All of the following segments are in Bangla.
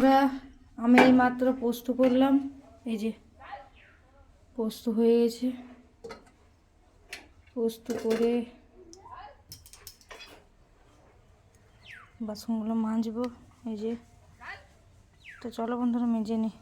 আমরা আমি এই মাত্র পোস্ত করলাম, এই যে পোস্ত হয়ে গেছে। পোস্ত করে বাসনগুলো মাজবো, এই যে। তো চলো বন্ধুরা মেজে নিই।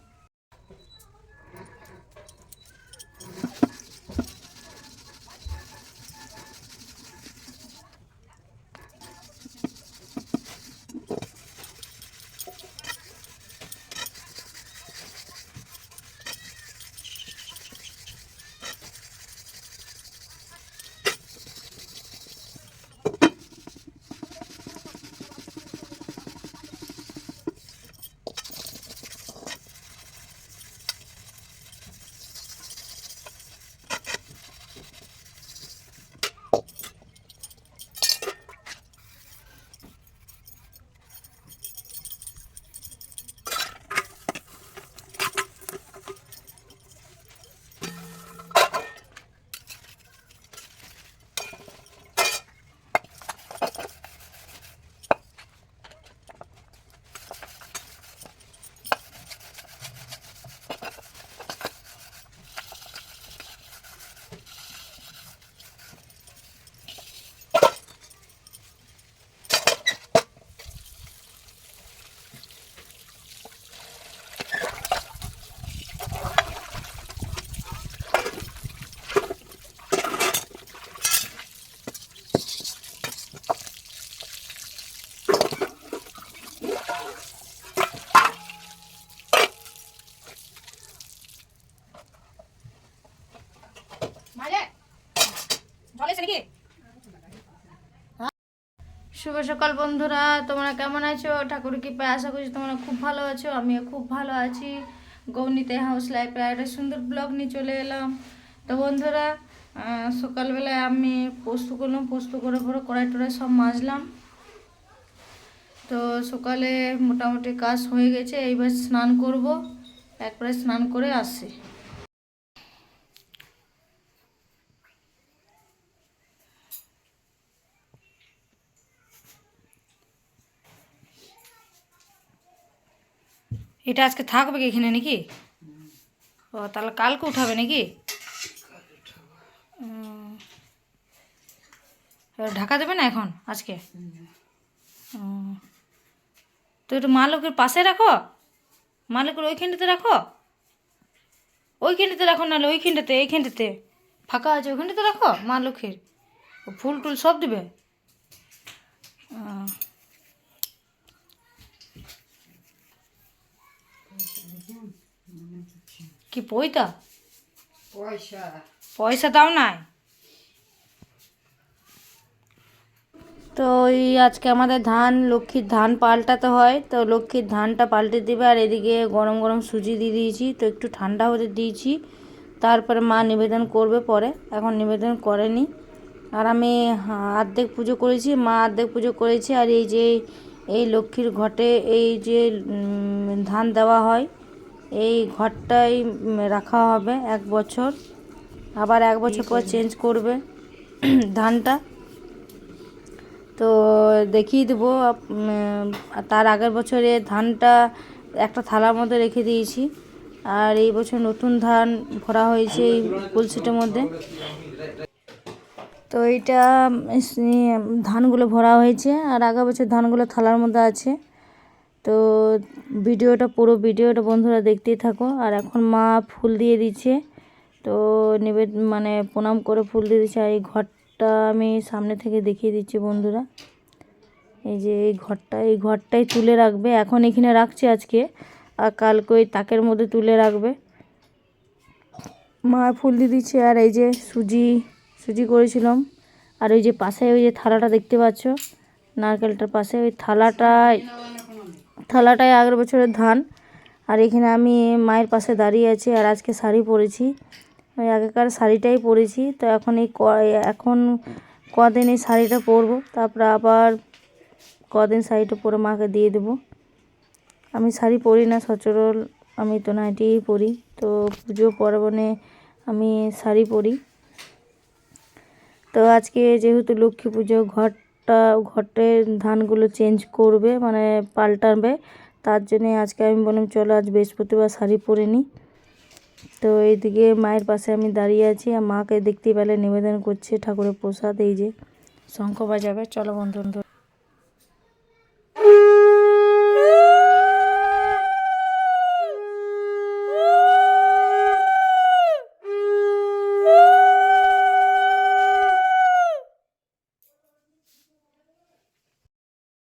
শুভ সকাল বন্ধুরা, তোমরা কেমন আছো? ঠাকুর কৃপায় আশা করছি তোমরা খুব ভালো আছো। আমিও খুব ভালো আছি। গৌনিতে হাউস লাইফে একটা সুন্দর ব্লগ নিয়ে চলে এলাম। তো বন্ধুরা, সকালবেলায় আমি পোস্ত করলাম। পোস্ত করে পরে কড়াই টড়াই সব মাজলাম। তো সকালে মোটামুটি কাজ হয়ে গেছে। এইবার স্নান করব, একবারে স্নান করে আসছি। এটা আজকে থাকবে কি এখানে নাকি? ও তাহলে কালকে উঠাবে নাকি? ঢাকা দেবে না এখন আজকে? তো একটু মা লোকের পাশে রাখো, মা লোকের ওইখানটাতে রাখো, ওইখানটাতে রাখো, নাহলে ওইখানটাতে, এইখানটাতে ফাঁকা আছে, ওইখানটাতে রাখো। মা লোকের ফুল টুল সব দেবে। কি পয়তা? পয়সা পয়সা দাও নাই? তো ওই আজকে আমাদের ধান, লক্ষ্মীর ধান পাল্টাতে হয়। তো লক্ষ্মীর ধানটা পাল্টে দেবে। আর এদিকে গরম গরম সুজি দিয়ে দিয়েছি, তো একটু ঠান্ডা হতে দিয়েছি। তারপরে মা নিবেদন করবে পরে, এখন নিবেদন করেনি। আর আমি অর্ধেক পুজো করেছি, মা অর্ধেক পুজো করেছি। আর এই যে এই লক্ষ্মীর ঘটে এই যে ধান দেওয়া হয়, এই ঘরটাই রাখা হবে 1 বছর। আবার 1 বছর পর চেঞ্জ করবে ধানটা। তো দেখিয়ে দেবো। তার আগের বছরে ধানটা একটা থালার মধ্যে রেখে দিয়েছি। আর এই বছর নতুন ধান ভরা হয়েছে এই কলসিটার মধ্যে। তো এইটা ধানগুলো ভরা হয়েছে, আর আগের বছর ধানগুলো থালার মধ্যে আছে। তো পুরো ভিডিওটা বন্ধুরা দেখতেই থাকো। আর এখন মা ফুল দিয়ে দিচ্ছে। তো মানে প্রণাম করে ফুল দিয়ে দিচ্ছে। আর এই ঘরটা আমি সামনে থেকে দেখিয়ে দিচ্ছি বন্ধুরা। এই যে এই ঘরটাই তুলে রাখবে। এখন এখানে রাখছে আজকে, আর কালকে ওই তাকের মধ্যে তুলে রাখবে। মা ফুল দিয়ে দিচ্ছে। আর এই যে সুজি করেছিলাম। আর ওই যে পাশে ওই যে থালাটা দেখতে পাচ্ছ, নারকেলটার পাশে ওই থালাটায় আগের বছরের ধান। আর এখানে আমি মায়ের পাশে দাঁড়িয়ে আছি। আর আজকে শাড়ি পরেছি, ওই আগেকার শাড়িটাই পরেছি। তো এখন এখন কদিন এই শাড়িটা পরবো, তারপরে আবার কদিন শাড়িটা পরে মাকে দিয়ে দেবো। আমি শাড়ি পরি না সচরাচর, আমি তো নাইটিই পরি। তো পুজো পার্বণে আমি শাড়ি পরি। তো আজকে যেহেতু লক্ষ্মী পুজো, ঘরের ধানগুলো চেঞ্জ করবে, মানে পাল্টাবে। তার জন্যে আজকে আমি বললাম চলো আজ বৃহস্পতিবার শাড়ি পরে নিই। তো এইদিকে মায়ের পাশে আমি দাঁড়িয়ে আছি, আর মাকে দেখতেই পেলে নিবেদন করছে ঠাকুরের প্রসাদ। এই যে শঙ্খ বাজাবে, চলো বন্ধু।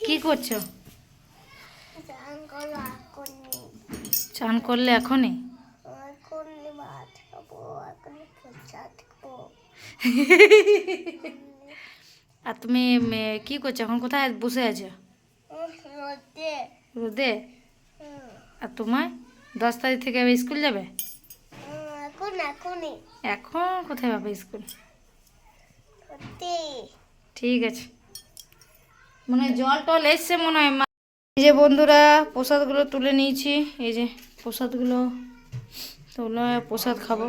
কি করছো? চান করলে এখনই? আর তুমি কি করছো এখন? কোথায় বসে আছো? রোদে। আর তোমার 10 তারিখ থেকে স্কুল যাবে? এখন কোথায় পাবে স্কুল? ঠিক আছে, মনে হয় জল টল এসছে মনে হয়। এই যে বন্ধুরা প্রসাদগুলো তুলে নিয়েছি, এই যে প্রসাদগুলো তুলে প্রসাদ খাবো।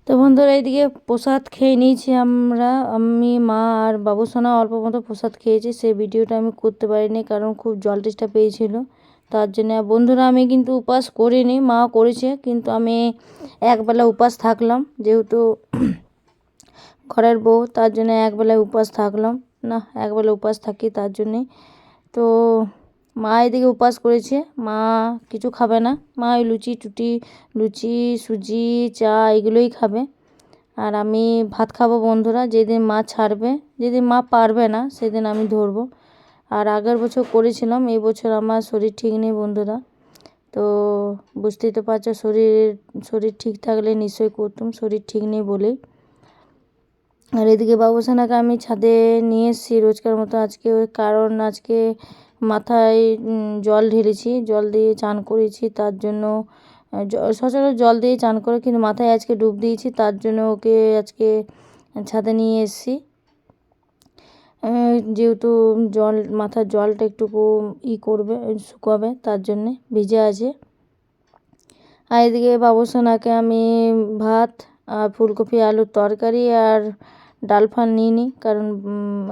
তো বন্ধুরা এইদিকে প্রসাদ খেয়ে নিয়েছি আমরা, আমি মা আর বাবুসোনা অল্প মতো প্রসাদ খেয়েছি। সেই ভিডিওটা আমি করতে পারিনি কারণ খুব জল তেষ্টা পেয়েছিল, তার জন্য। বন্ধুরা আমি কিন্তু উপাস করিনি, মা করেছে, কিন্তু আমি একবেলা উপাস থাকলাম, যেহেতু ঘরের বউ, তার জন্য একবেলায় উপাস থাকলাম না, একবেলা উপাস থাকি তার জন্যে। তো মা এদিকে উপাস করেছে, মা কিছু খাবে না, মা ওই লুচি সুজি চা এগুলোই খাবে, আর আমি ভাত খাবো বন্ধুরা। যেদিন মা ছাড়বে, যেদিন মা পারবে না সেদিন আমি ধরবো। আর আগের বছর করেছিলাম, এই বছর আমার শরীর ঠিক নেই বন্ধুরা, তো বুঝতেই তো পারছো, শরীর ঠিক থাকলে নিশ্চয়ই করতাম, শরীর ঠিক নেই বলেই। আর এদিকে বাবুসোনাকে আমি ছাদে নিয়ে এসেছি রোজকার মতো আজকে, কারণ আজকে মাথায় জল ঢেলেছি, জল দিয়ে চান করেছি, তার জন্য সচরাচর জল দিয়ে চান করে, কিন্তু মাথায় আজকে ডুব দিয়েছি, তার জন্য ওকে আজকে ছাদে নিয়ে এসেছি। যেহেতু মাথার জলটা একটুকু করবে, শুকাবে, তার জন্যে ভিজে আছে। আর এদিকে বাবুসোনাকে আমি ভাত আর ফুলকপি আলুর তরকারি আর ডাল ফাল নিয়ে নিই, কারণ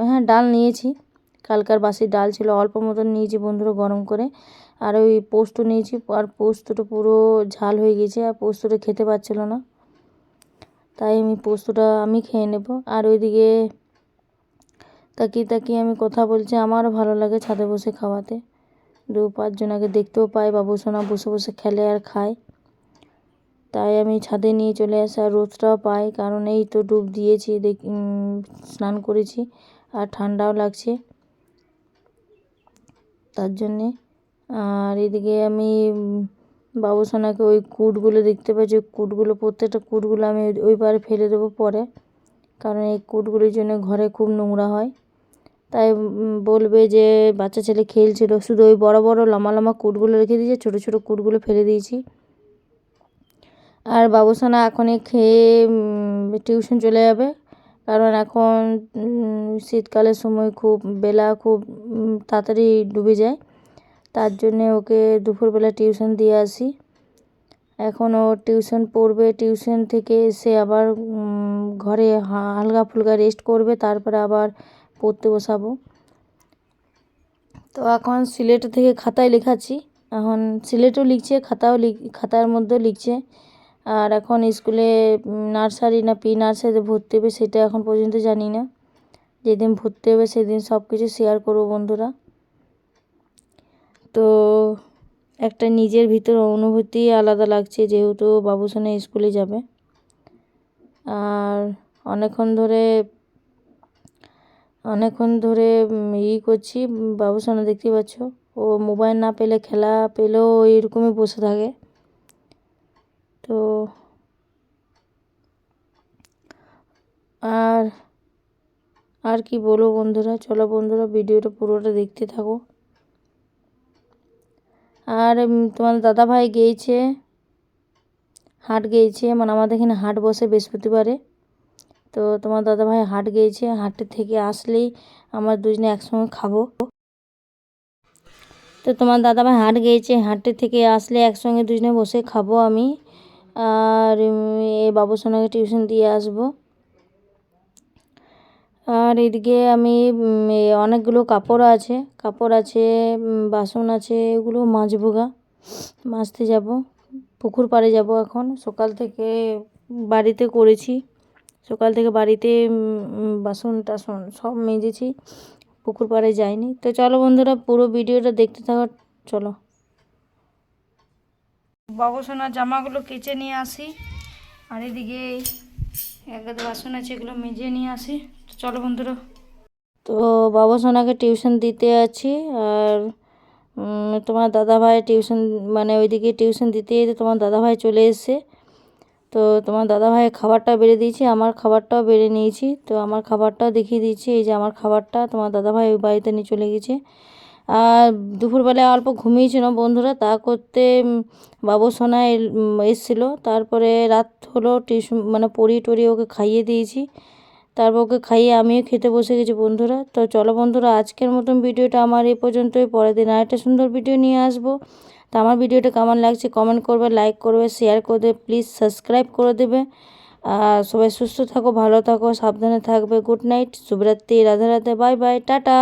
হ্যাঁ ডাল নিয়েছি, কালকার বাসি ডাল ছিল, অল্প মতন নিয়েছি বন্ধুরা গরম করে। আর ওই পোস্ত নিয়েছি, আর পোস্তটা পুরো ঝাল হয়ে গেছে, আর পোস্তটা খেতে পারছিল না, তাই আমি পোস্তটা আমি খেয়ে নেব। আর ওইদিকে তাকিয়ে আমি কথা বলছি, আমারও ভালো লাগে ছাদে বসে খাওয়াতে, 2-5 জনাকে দেখতেও পাই, বাবুসোনা বসে বসে খেলে আর খায়, তাই আমি ছাদে নিয়ে চলে আসি, আর রোদটাও পাই, কারণ এই তো ডুব দিয়েছি, স্নান করেছি, আর ঠান্ডাও লাগছে তার জন্যে। আর এদিকে আমি বাবুসোনাকে ওই কুটগুলো দেখতে পাচ্ছি, কুটগুলো প্রত্যেকটা কুটগুলো আমি ওই পারে ফেলে দেবো পরে, কারণ এই কুটগুলির জন্য ঘরে খুব নোংরা হয়, তাই বলবে যে বাচ্চা ছেলে খেলছিল, শুধু ওই বড় বড় লম্বা কুটগুলো রেখে দিয়েছে, ছোটো ছোটো কুটগুলো ফেলে দিয়েছি। আর বাবুসোনা এখনই খেয়ে টিউশন চলে যাবে, কারণ এখন শীতকালের সময় খুব বেলা খুব তাড়াতাড়ি ডুবে যায়, তার জন্যে ওকে দুপুরবেলা টিউশন দিয়ে আসি। এখন ও টিউশন পড়বে, টিউশন থেকে এসে আবার ঘরে হালকা ফুলকা রেস্ট করবে, তারপরে আবার পড়তে বসাবো। তো এখন সিলেট থেকে খাতায় লেখাচ্ছি, এখন সিলেটও লিখছে, খাতার মধ্যেও লিখছে। আর এখন স্কুলে নার্সারি না প্রি নার্সারিতে ভর্তি হবে সেটা এখন পর্যন্ত জানি না, যেদিন ভর্তি হবে সেদিন সব কিছু শেয়ার করবো বন্ধুরা। তো একটা নিজের ভিতর অনুভূতি আলাদা লাগছে, যেহেতু বাবুসোনা স্কুলে যাবে। আর অনেকক্ষণ করছি, বাবুসোনা দেখতে পাচ্ছ, ও মোবাইল না পেলে, খেলা পেলেও এরকমই বসে থাকে। তো আর কি বলবো বন্ধুরা, চলো বন্ধুরা ভিডিওটা পুরোটা দেখতে থাকো। আর তোমার দাদাভাই গিয়েছে হাট, মানে আমাদের এখানে হাট বসে বৃহস্পতিবারে, তো তোমার দাদাভাই হাট গিয়েছে, হাটের থেকে আসলেই আমরা দুজনে একসঙ্গে খাবো। তো তোমার দাদাভাই হাট গিয়েছে, হাটের থেকে আসলে একসঙ্গে দুজনে বসে খাবো আমি, আর বাবুসোনাকে টিউশন দিয়ে আসবো। আর এদিকে আমি অনেকগুলো কাপড় আছে, বাসন আছে, এগুলো মাজবো গা, মাজতে যাব। পুকুর পাড়ে যাব এখন। সকাল থেকে বাড়িতে করেছি, সকাল থেকে বাড়িতে বাসন টাসন সব মেজেছি, পুকুর পাড়ে যাইনি। তো চলো বন্ধুরা, পুরো ভিডিওটা দেখতে থাকো। চলো, বাবুসোনার জামাগুলো কেচে নিয়ে আসি, আর এদিকে একগাদা বাসন আছে, এগুলো মেজে নিয়ে আসি। তো চলো বন্ধুরা। তো বাবুসোনাকে টিউশন দিতে আছি, আর তোমার দাদাভাই টিউশন মানে ওইদিকে টিউশন দিতে যেতে তোমার দাদাভাই চলে এসেছে। তো তোমার দাদাভাইয়ের খাবারটা বেড়ে দিয়েছি, আমার খাবারটাও বেড়ে নিয়েছি। তো আমার খাবারটাও দেখিয়ে দিচ্ছি, এই যে আমার খাবারটা তোমার দাদাভাই ওই বাড়িতে নিয়ে চলে গেছে। আর দুপুরবেলায় অল্প ঘুমিয়েছিল বন্ধুরা, তা করতে বাবুসোনা এসেছিলো। তারপরে রাত হলো, টিউশন মানে পড়ি টড়ি ওকে খাইয়ে দিয়েছি, তারপর ওকে খাইয়ে আমিও খেতে বসে গেছি বন্ধুরা। তো চলো বন্ধুরা, আজকের মতন ভিডিওটা আমার এই পর্যন্তই। পরের দিন আরেকটা সুন্দর ভিডিও নিয়ে আসবো। তো আমার ভিডিওটা কেমন লাগছে কমেন্ট করবে, লাইক করবে, শেয়ার করে দেবে, প্লিজ সাবস্ক্রাইব করে দেবে। আর সবাই সুস্থ থাকো, ভালো থাকো, সাবধানে থাকবে। গুড নাইট, শুভরাত্রি, Radhe Radhe, bye bye, tata.